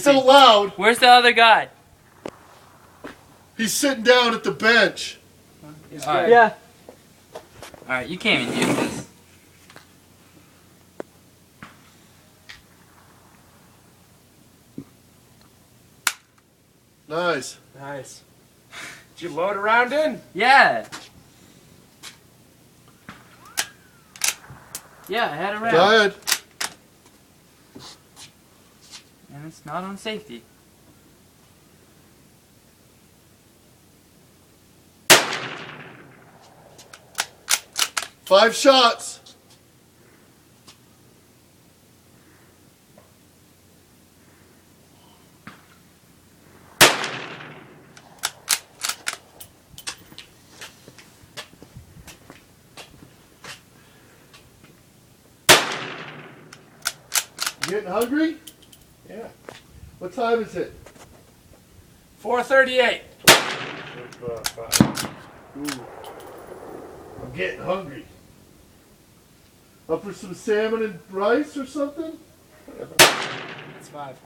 still loud. Where's the other guy? He's sitting down at the bench. He's All right. good. Yeah. Alright, you can't even use this. Nice. Nice. Did you load around in? Yeah. Yeah, I had a round. Go ahead. And it's not on safety. Five shots. You getting hungry? Yeah. What time is it? 4:38. Ooh. I'm getting hungry. Up for some salmon and rice or something? It's 5.